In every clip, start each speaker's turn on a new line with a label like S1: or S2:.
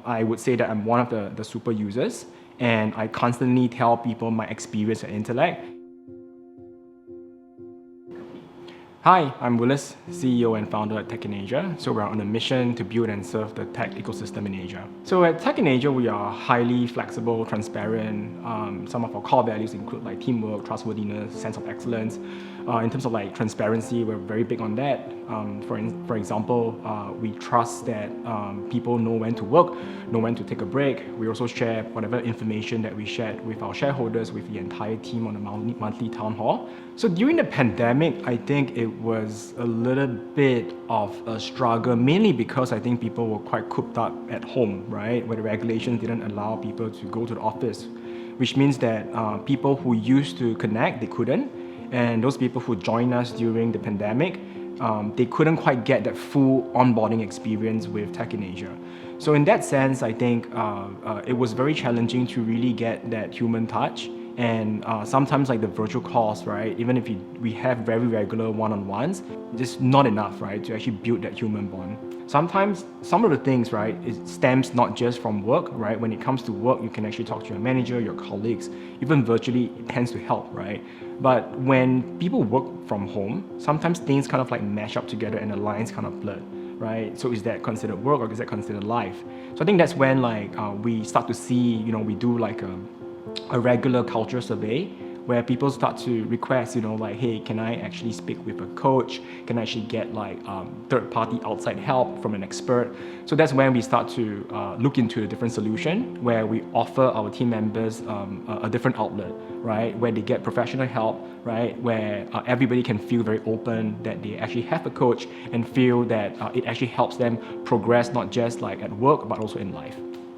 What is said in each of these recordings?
S1: I would say that I'm one of the super users, and I constantly tell people my experience at Intellect. Hi, I'm Willis, CEO and founder at Tech in Asia. So we're on a mission to build and serve the tech ecosystem in Asia. So at Tech in Asia, we are highly flexible, transparent. Some of our core values include like teamwork, trustworthiness, sense of excellence. In terms of like transparency, we're very big on that. For example, we trust that people know when to work, know when to take a break. We also share whatever information that we shared with our shareholders, with the entire team on a monthly town hall. So during the pandemic, I think it was a little bit of a struggle, mainly because I think people were quite cooped up at home, right? Where the regulations didn't allow people to go to the office, which means that people who used to connect, they couldn't. And those people who joined us during the pandemic, they couldn't quite get that full onboarding experience with Tech in Asia. So in that sense, I think it was very challenging to really get that human touch. And sometimes like the virtual calls, right? Even if we have very regular one-on-ones, just not enough, right? To actually build that human bond. Sometimes some of the things, right, it stems not just from work, right? When it comes to work, you can actually talk to your manager, your colleagues, even virtually, it tends to help, right? But when people work from home, sometimes things kind of like mash up together and the lines kind of blur, right? So is that considered work or is that considered life? So I think that's when like we start to see, we do like a regular culture survey where people start to request, like, hey, can I actually speak with a coach? Can I actually get like third-party outside help from an expert? So that's when we start to look into a different solution where we offer our team members a different outlet, right? Where they get professional help, right? Where everybody can feel very open that they actually have a coach and feel that it actually helps them progress, not just like at work, but also in life.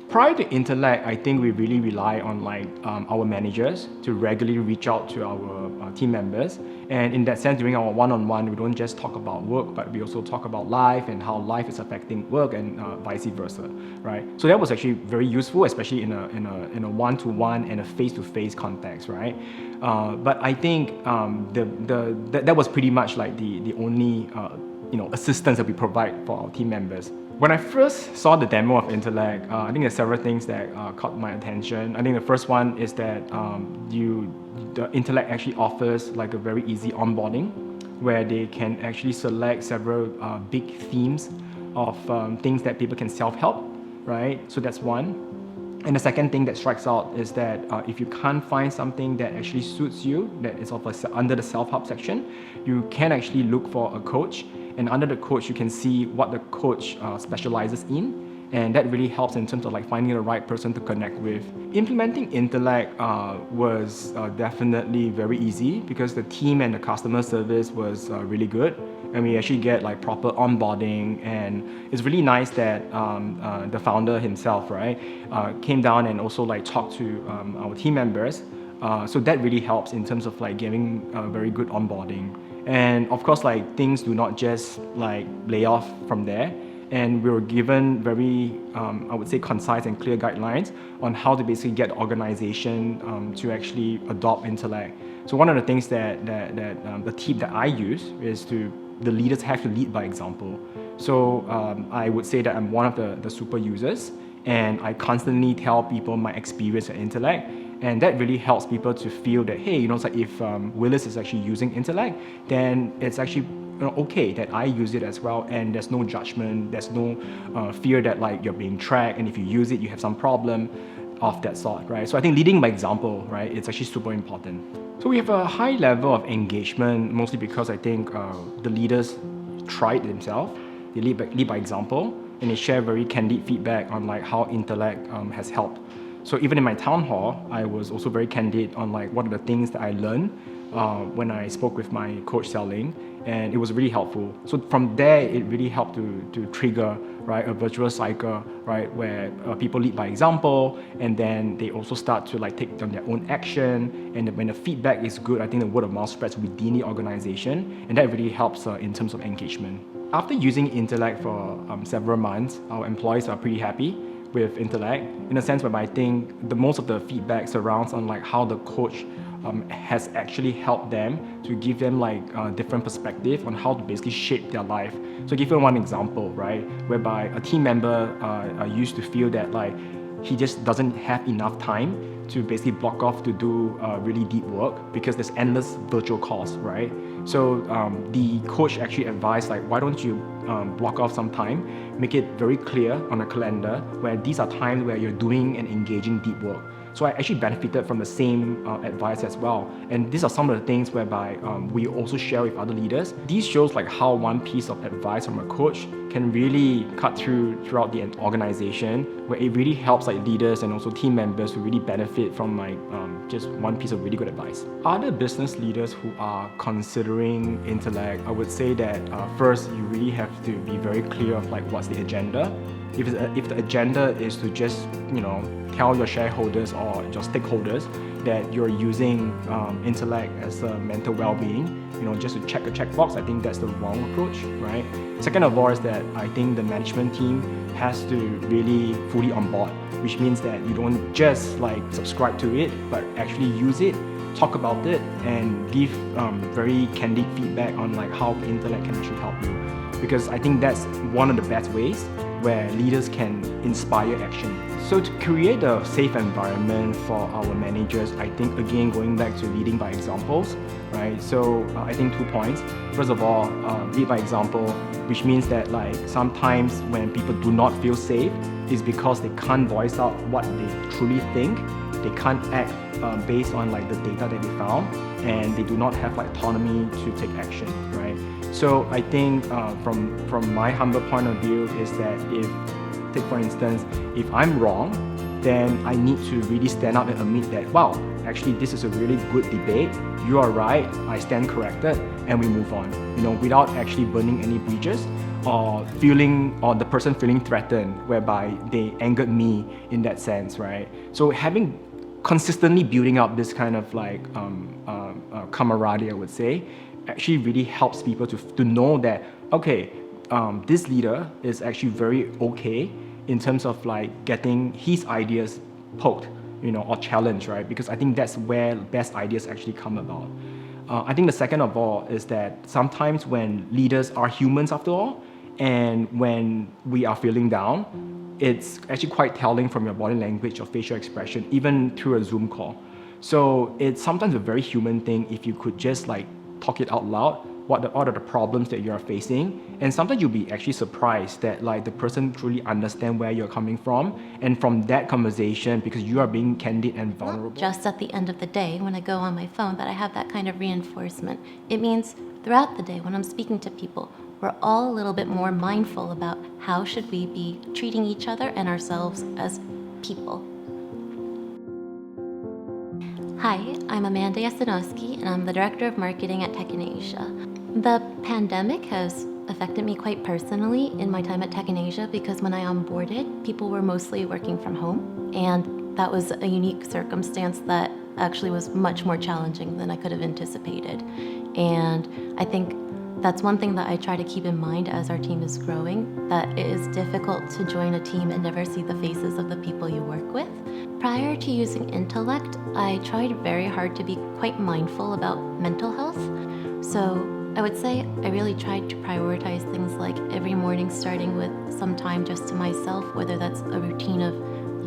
S1: Prior to Intellect, I think we really rely on like our managers to regularly reach out to our team members. And in that sense, during our one-on-one, we don't just talk about work, but we also talk about life and how life is affecting work and vice versa, right? So that was actually very useful, especially in a one-to-one and a face-to-face context, right? But I think that was pretty much like the only assistance that we provide for our team members. When I first saw the demo of Intellect, I think there's several things that caught my attention. I think the first one is that the Intellect actually offers like a very easy onboarding where they can actually select several big themes of things that people can self-help, right? So that's one. And the second thing that strikes out is that if you can't find something that actually suits you, that is under the self-help section, you can actually look for a coach. And under the coach, you can see what the coach specializes in. And that really helps in terms of like finding the right person to connect with. Implementing Intellect was definitely very easy because the team and the customer service was really good. And we actually get like proper onboarding, and it's really nice that the founder himself, right, came down and also like talked to our team members. So that really helps in terms of like giving very good onboarding. And of course, like things do not just like lay off from there. And we were given very, I would say, concise and clear guidelines on how to basically get the organization to actually adopt Intellect. So one of the things that the tip that I use is the leaders have to lead by example. So I would say that I'm one of the super users, and I constantly tell people my experience at Intellect. And that really helps people to feel that, hey, it's like if Willis is actually using Intellect, then it's actually okay that I use it as well, and there's no judgment, there's no fear that like you're being tracked, and if you use it, you have some problem of that sort, right? So I think leading by example, right, it's actually super important. So we have a high level of engagement, mostly because I think the leaders try it themselves, they lead by example, and they share very candid feedback on like how Intellect has helped. So even in my town hall, I was also very candid on like what are the things that I learned when I spoke with my coach Xiaoling, and it was really helpful. So from there, it really helped to trigger, right, a virtual cycle, right, where people lead by example, and then they also start to like take on their own action. And when the feedback is good, I think the word of mouth spreads within the organization, and that really helps in terms of engagement. After using Intellect for several months, our employees are pretty happy with Intellect, in a sense where I think most of the feedback surrounds on like how the coach has actually helped them to give them like different perspective on how to basically shape their life. So give you one example, right, whereby a team member used to feel that like he just doesn't have enough time to basically block off to do really deep work because there's endless virtual calls, right? So the coach actually advised like, why don't you block off some time, make it very clear on a calendar where these are times where you're doing and engaging deep work. So I actually benefited from the same advice as well. And these are some of the things whereby we also share with other leaders. These shows like how one piece of advice from a coach can really cut throughout the organization, where it really helps like leaders and also team members to really benefit from like just one piece of really good advice. Other business leaders who are considering Intellect, I would say that first you really have to be very clear of like what's the agenda. If the agenda is to just tell your shareholders or your stakeholders that you're using Intellect as a mental well-being, just to check a checkbox, I think that's the wrong approach, right? Second of all is that I think the management team has to really fully on board, which means that you don't just like subscribe to it, but actually use it, talk about it, and give very candid feedback on like how Intellect can actually help you. Because I think that's one of the best ways where leaders can inspire action. So to create a safe environment for our managers, I think again going back to leading by examples, right? So I think 2 points. First of all, lead by example, which means that like sometimes when people do not feel safe, is because they can't voice out what they truly think. They can't act based on like the data that they found, and they do not have like autonomy to take action, right? So I think from my humble point of view is that take for instance, if I'm wrong, then I need to really stand up and admit that, wow, actually this is a really good debate, you are right, I stand corrected, and we move on, without actually burning any bridges or the person feeling threatened whereby they angered me in that sense, right? So having consistently building up this kind of like camaraderie, I would say, actually really helps people to know that, okay, this leader is actually very okay in terms of like getting his ideas poked, or challenged, right? Because I think that's where best ideas actually come about. I think the second of all is that sometimes when leaders are humans after all, and when we are feeling down, it's actually quite telling from your body language or facial expression, even through a Zoom call. So it's sometimes a very human thing if you could just like talk it out loud, what are the problems that you are facing, and sometimes you'll be actually surprised that like the person truly understand where you're coming from, and from that conversation, because you are being candid and vulnerable.
S2: Just at the end of the day, when I go on my phone, that I have that kind of reinforcement. It means throughout the day when I'm speaking to people, we're all a little bit more mindful about how should we be treating each other and ourselves as people. Hi, I'm Amanda Yasinowski, and I'm the Director of Marketing at Tech in Asia. The pandemic has affected me quite personally in my time at Tech in Asia because when I onboarded, people were mostly working from home, and that was a unique circumstance that actually was much more challenging than I could have anticipated. And I think that's one thing that I try to keep in mind as our team is growing, that it is difficult to join a team and never see the faces of the people you work with. Prior to using Intellect, I tried very hard to be quite mindful about mental health. So I would say I really tried to prioritize things like every morning starting with some time just to myself, whether that's a routine of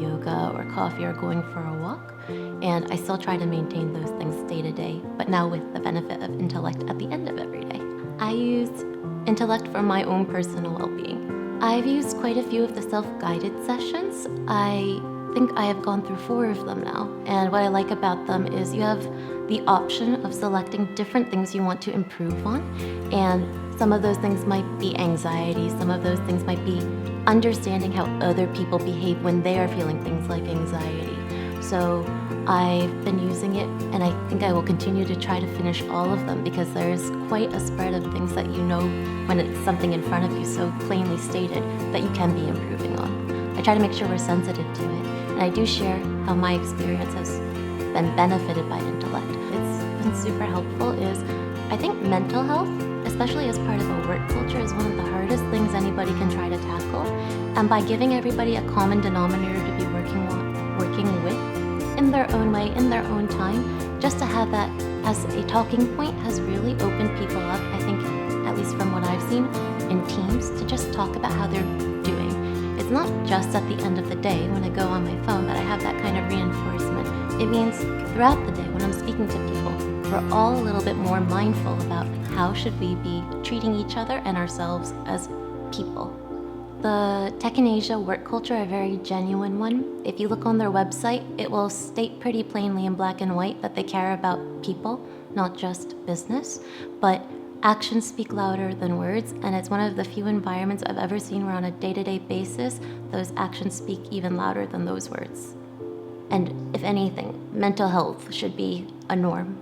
S2: yoga or coffee or going for a walk. And I still try to maintain those things day to day, but now with the benefit of Intellect at the end of every day. I use Intellect for my own personal well-being. I've used quite a few of the self-guided sessions. I think I have gone through 4 of them now. And what I like about them is you have the option of selecting different things you want to improve on. And some of those things might be anxiety, some of those things might be understanding how other people behave when they are feeling things like anxiety. So I've been using it, and I think I will continue to try to finish all of them because there is quite a spread of things that you know when it's something in front of you so plainly stated that you can be improving on. I try to make sure we're sensitive to it, and I do share how my experience has been benefited by Intellect. It's been super helpful is, I think mental health, especially as part of a work culture, is one of the hardest things anybody can try to tackle. And by giving everybody a common denominator to be working with in their own way, in their own time, just to have that as a talking point has really opened people up, I think, at least from what I've seen, in teams, to just talk about how they're doing. It's not just at the end of the day when I go on my phone that I have that kind of reinforcement. It means throughout the day when I'm speaking to people, we're all a little bit more mindful about how should we be treating each other and ourselves as people. The Tech in Asia work culture, a very genuine one. If you look on their website, it will state pretty plainly in black and white that they care about people, not just business. But actions speak louder than words, and it's one of the few environments I've ever seen where on a day-to-day basis, those actions speak even louder than those words. And if anything, mental health should be a norm.